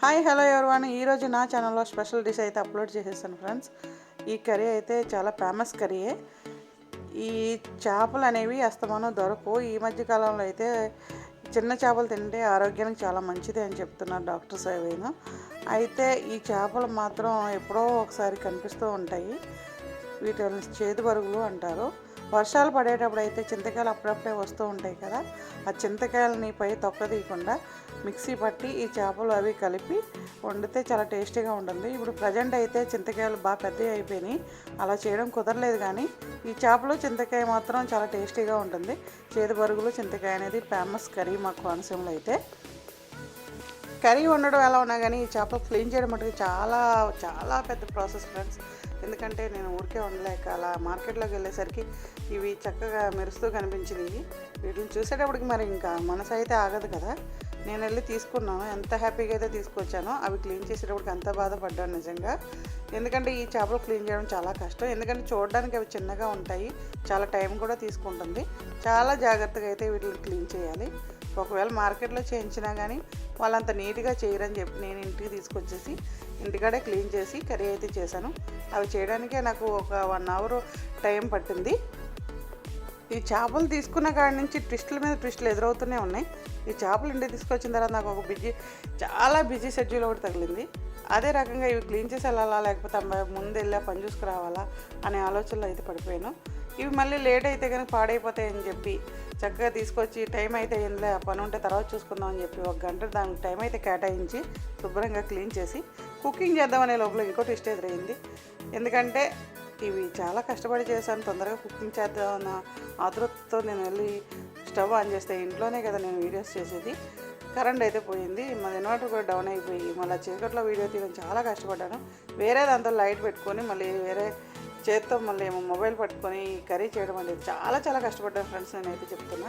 Hi hello everyone, ఈరోజు నా ఛానల్లో స్పెషల్ డిష్ అయితే అప్లోడ్ చేసేసాను ఫ్రెండ్స్. ఈ కర్రీ అయితే చాలా ఫేమస్ కర్రీయే. ఈ చేపలు అనేవి అస్తమానం దొరకవు. ఈ మధ్య కాలంలో అయితే చిన్న చేపలు తింటే ఆరోగ్యానికి చాలా మంచిది అని చెప్తున్నారు డాక్టర్స్ ఏవైనా. అయితే ఈ చేపలు మాత్రం ఎప్పుడో ఒకసారి కనిపిస్తూ ఉంటాయి. వీటిని చేదు బరుగులు అంటారు. వర్షాలు పడేటప్పుడు అయితే చింతకాయలు అప్పుడప్పుడే వస్తూ ఉంటాయి కదా, ఆ చింతకాయలని పై తొక్క తీయకుండా మిక్సీ పట్టి ఈ చేపలు అవి కలిపి వండితే చాలా టేస్టీగా ఉంటుంది. ఇప్పుడు ప్రజెంట్ అయితే చింతకాయలు బాగా పెద్దవి అయిపోయినాయి, అలా చేయడం కుదరలేదు. కానీ ఈ చేపలు చింతకాయ మాత్రం చాలా టేస్టీగా ఉంటుంది. చేదు బరుగులు చింతకాయ అనేది ఫేమస్ కర్రీ మా కోనసీమలో అయితే. కర్రీ వండడం ఎలా ఉన్నా కానీ ఈ చేపలు క్లీన్ చేయడం మటుకు చాలా చాలా పెద్ద ప్రాసెస్ ఫ్రెండ్స్. ఎందుకంటే నేను ఊరికే ఉండలేక అలా మార్కెట్లోకి వెళ్ళేసరికి ఇవి చక్కగా మెరుస్తూ కనిపించినాయి. వీటిని చూసేటప్పటికి మరి ఇంకా మనసు అయితే ఆగదు కదా. నేను వెళ్ళి తీసుకున్నాను, ఎంత హ్యాపీగా అయితే తీసుకొచ్చానో అవి క్లీన్ చేసేటప్పటికి అంత బాధపడ్డాను నిజంగా. ఎందుకంటే ఈ చేపలు క్లీన్ చేయడం చాలా కష్టం. ఎందుకంటే చూడడానికి అవి చిన్నగా ఉంటాయి, చాలా టైం కూడా తీసుకుంటుంది. చాలా జాగ్రత్తగా అయితే వీటిని క్లీన్ చేయాలి. ఒకవేళ మార్కెట్లో చేయించినా కానీ వాళ్ళంత నీట్గా చేయరని చెప్పి నేను ఇంటికి తీసుకొచ్చేసి ఇంటికాడే క్లీన్ చేసి కర్రీ అయితే చేశాను. అవి చేయడానికే నాకు ఒక 1 అవర్ టైం పట్టింది. ఈ చేపలు తీసుకున్న కాడి నుంచి ట్విస్టుల మీద ట్విస్టులు ఎదురవుతూనే ఉన్నాయి. ఈ చేపలు ఇంటికి తీసుకొచ్చిన తర్వాత నాకు ఒక చాలా బిజీ షెడ్యూల్ ఒకటి తగిలింది. అదే రకంగా ఇవి క్లీన్ చేసి వెళ్ళాలా, లేకపోతే ముందు వెళ్ళా పని చూసుకురావాలా అనే ఆలోచనలో అయితే పడిపోయాను. ఇవి మళ్ళీ లేట్ అయితే కనుక పాడైపోతాయని చెప్పి చక్కగా తీసుకొచ్చి టైం అయితే ఏందో ఆ పని ఉంటే తర్వాత చూసుకుందాం అని చెప్పి 1 గంట దానికి టైం అయితే కేటాయించి శుభ్రంగా క్లీన్ చేసి కుకింగ్ చేద్దామనే లోపల ఇంకో ట్విస్ట్ ఎదురైంది. ఎందుకంటే ఇవి చాలా కష్టపడి చేశాను, తొందరగా కుకింగ్ చేద్దామన్న ఆతృతతో నేను వెళ్ళి స్టవ్ ఆన్ చేస్తే ఇంట్లోనే కదా నేను వీడియోస్ చేసేది. కరెంట్ అయితే పోయింది, మన ఇన్వర్టర్ కూడా డౌన్ అయిపోయి మళ్ళీ చీకట్లో వీడియో తీయడం చాలా కష్టపడ్డాను. వేరే దాంతో లైట్ పెట్టుకొని మళ్ళీ వేరే చేత్తో మళ్ళీ ఏమో మొబైల్ పట్టుకొని కర్రీ చేయడం అనేది చాలా చాలా కష్టపడ్డాను ఫ్రెండ్స్. నేనైతే చెప్తున్నా,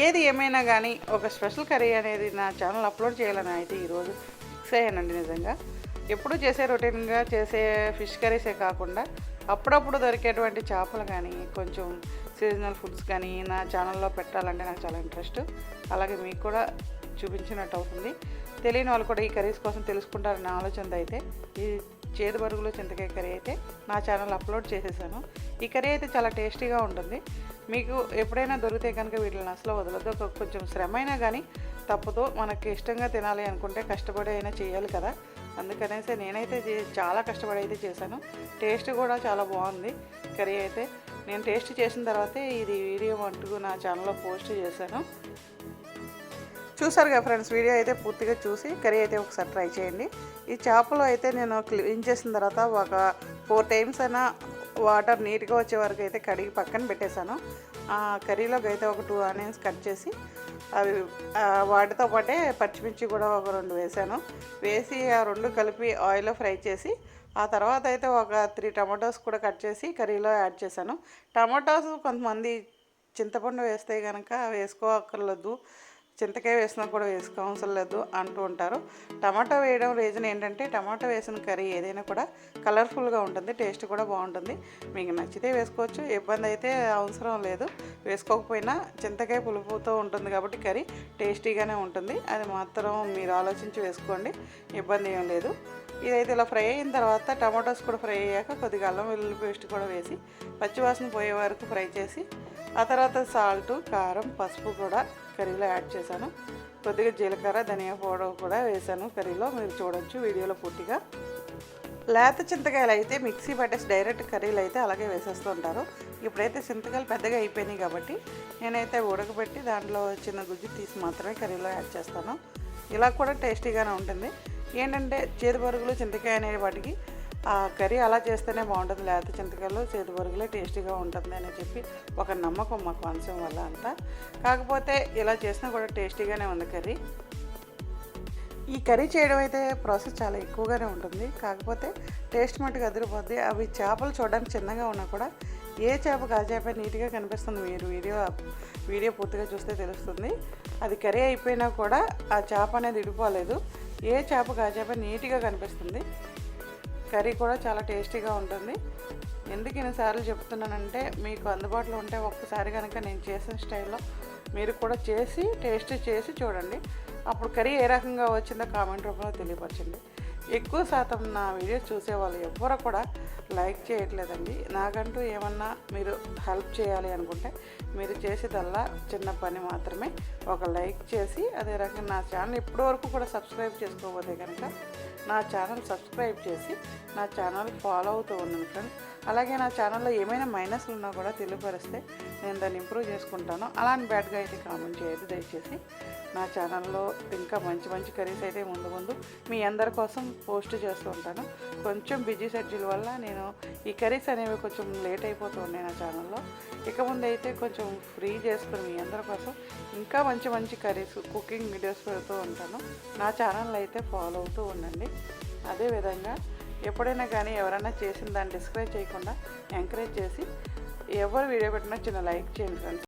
ఏది ఏమైనా కానీ ఒక స్పెషల్ కర్రీ అనేది నా ఛానల్ అప్లోడ్ చేయాలని అయితే ఈరోజు ఫిక్స్ అయ్యానండి నిజంగా. ఎప్పుడూ చేసే రొటీన్గా చేసే ఫిష్ కర్రీసే కాకుండా అప్పుడప్పుడు దొరికేటువంటి చేపలు కానీ కొంచెం సీజనల్ ఫుడ్స్ కానీ నా ఛానల్లో పెట్టాలంటే నాకు చాలా ఇంట్రెస్ట్. అలాగే మీకు కూడా చూపించినట్టు అవుతుంది. తెలియని వాళ్ళు కూడా ఈ కర్రీస్ కోసం తెలుసుకుంటారనే ఆలోచనతో అయితే ఈ చేదు బరుగులు చింతకాయ కర్రీ అయితే నా ఛానల్ అప్లోడ్ చేసేసాను. ఈ కర్రీ అయితే చాలా టేస్టీగా ఉంటుంది. మీకు ఎప్పుడైనా దొరికితే కనుక వీటిని అసలు వదలద్దు. కొంచెం శ్రమ అయినా కానీ తప్పదు. మనకి ఇష్టంగా తినాలి అనుకుంటే కష్టపడి అయినా చేయాలి కదా. అందుకనేసి నేనైతే చాలా కష్టపడి అయితే చేశాను. టేస్ట్ కూడా చాలా బాగుంది కర్రీ అయితే. నేను టేస్ట్ చేసిన తర్వాతే ఇది వీడియో అంటూ నా ఛానల్లో పోస్ట్ చేశాను. చూసారుగా ఫ్రెండ్స్, వీడియో అయితే పూర్తిగా చూసి కర్రీ అయితే ఒకసారి ట్రై చేయండి. ఈ చేపలు అయితే నేను క్లీన్ చేసిన తర్వాత ఒక 4 టైమ్స్ అయినా వాటర్ నీట్గా వచ్చే వరకు అయితే కడిగి పక్కన పెట్టేశాను. ఆ కర్రీలోకి అయితే ఒక 2 ఆనియన్స్ కట్ చేసి అవి వాటితో పాటే పచ్చిమిర్చి కూడా ఒక 2 వేసాను. వేసి ఆ 2 కలిపి ఆయిల్లో ఫ్రై చేసి ఆ తర్వాత అయితే ఒక 3 టమాటోస్ కూడా కట్ చేసి కర్రీలో యాడ్ చేశాను. టమాటోస్ కొంతమంది చింతపండు వేస్తే కనుక వేసుకోక్కర్లేదు, చింతకాయ వేసినా కూడా వేసుకోవసరం లేదు అంటూ ఉంటారు. టమాటా వేయడం రీజన్ ఏంటంటే టమాటా వేసిన కర్రీ ఏదైనా కూడా కలర్ఫుల్గా ఉంటుంది, టేస్ట్ కూడా బాగుంటుంది. మీకు నచ్చితే వేసుకోవచ్చు, ఇబ్బంది అయితే అవసరం లేదు. వేసుకోకపోయినా చింతకాయ పులుపుతో ఉంటుంది కాబట్టి కర్రీ టేస్టీగానే ఉంటుంది. అది మాత్రం మీరు ఆలోచించి వేసుకోండి, ఇబ్బంది ఏం లేదు. ఇదైతే ఇలా ఫ్రై అయిన తర్వాత టమాటోస్ కూడా ఫ్రై అయ్యాక కొద్దిగా అల్లం వెల్లుల్లి పేస్ట్ కూడా వేసి పచ్చివాసన పోయే వరకు ఫ్రై చేసి ఆ తర్వాత సాల్ట్, కారం, పసుపు కూడా కర్రీలో యాడ్ చేశాను. కొద్దిగా జీలకర్ర, ధనియా పౌడర్ కూడా వేసాను కర్రీలో. మీరు చూడొచ్చు వీడియోలో పూర్తిగా. లేత చింతకాయలు అయితే మిక్సీ పట్టేసి డైరెక్ట్ కర్రీలు అయితే అలాగే వేసేస్తూ ఉంటారు. ఇప్పుడైతే చింతకాయలు పెద్దగా అయిపోయినాయి కాబట్టి నేనైతే ఉడకబెట్టి దాంట్లో చిన్న గుజ్జు తీసి మాత్రమే కర్రీలో యాడ్ చేస్తాను. ఇలా కూడా టేస్టీగానే ఉంటుంది. ఏంటంటే చేదు బరుగులు చింతకాయ అనే వాటికి ఆ కర్రీ అలా చేస్తేనే బాగుంటుంది. లేకపోతే చింతకాయలు చేదు బరుగులే టేస్టీగా ఉంటుంది అని చెప్పి ఒక నమ్మకం మా కోనసీమ వల్ల అంతా. కాకపోతే ఇలా చేసినా కూడా టేస్టీగానే ఉంది కర్రీ. ఈ కర్రీ చేయడం అయితే ప్రాసెస్ చాలా ఎక్కువగానే ఉంటుంది, కాకపోతే టేస్ట్ మట్టుకు అదిరిపోద్ది. అవి చేపలు చూడడానికి చిన్నగా ఉన్నా కూడా ఏ చేపకు ఆ చేప నీట్గా కనిపిస్తుంది. మీరు వీడియో పూర్తిగా చూస్తే తెలుస్తుంది. అది కర్రీ అయిపోయినా కూడా ఆ చేప అనేది ఇడిపోలేదు. ఏ చేపకు ఆ చేప నీట్గా కనిపిస్తుంది. కర్రీ కూడా చాలా టేస్టీగా ఉంటుంది. ఎందుకు ఇన్నిసార్లు చెప్తున్నానంటే మీకు అందుబాటులో ఉంటే ఒక్కసారి కనుక నేను చేసిన స్టైల్లో మీరు కూడా చేసి టేస్ట్ చేసి చూడండి. అప్పుడు కర్రీ ఏ రకంగా వచ్చిందో కామెంట్ రూపంలో తెలియపరచండి. ఎక్కువ శాతం నా వీడియోస్ చూసేవాళ్ళు ఎవ్వరూ కూడా లైక్ చేయట్లేదండి. నాకంటూ ఏమన్నా మీరు హెల్ప్ చేయాలి అనుకుంటే మీరు చేసేదల్లా చిన్న పని మాత్రమే, ఒక లైక్ చేసి అదే రకంగా నా ఛానల్ ఇప్పటివరకు కూడా సబ్స్క్రైబ్ చేసుకోకపోతే కనుక నా ఛానల్ సబ్స్క్రైబ్ చేసి నా ఛానల్ ఫాలో అవుతూ ఉన్నాను ఫ్రెండ్స్. అలాగే నా ఛానల్లో ఏమైనా మైనస్లు ఉన్నా కూడా తెలియపరిస్తే నేను దాన్ని ఇంప్రూవ్ చేసుకుంటాను. అలాని బ్యాడ్గా అయితే కామెంట్ చేయదు దయచేసి. నా ఛానల్లో ఇంకా మంచి మంచి కర్రీస్ అయితే ముందు ముందు మీ అందరి కోసం పోస్ట్ చేస్తూ ఉంటాను. కొంచెం బిజీ షెడ్యూల్ వల్ల నేను ఈ కర్రీస్ అనేవి కొంచెం లేట్ అయిపోతూ ఉన్నాయి నా ఛానల్లో. ఇక ముందు అయితే కొంచెం ఫ్రీ చేసుకుని మీ అందరి కోసం ఇంకా మంచి మంచి కర్రీస్ కుకింగ్ వీడియోస్ పెడుతూ ఉంటాను. నా ఛానల్ అయితే ఫాలో అవుతూ ఉండండి. అదేవిధంగా ఎప్పుడైనా కానీ ఎవరైనా చేసిన దాన్ని డిస్కరేజ్ చేయకుండా ఎంకరేజ్ చేసి ఎవరు వీడియో పెట్టినా చిన్న లైక్ చేయండి ఫ్రెండ్స్.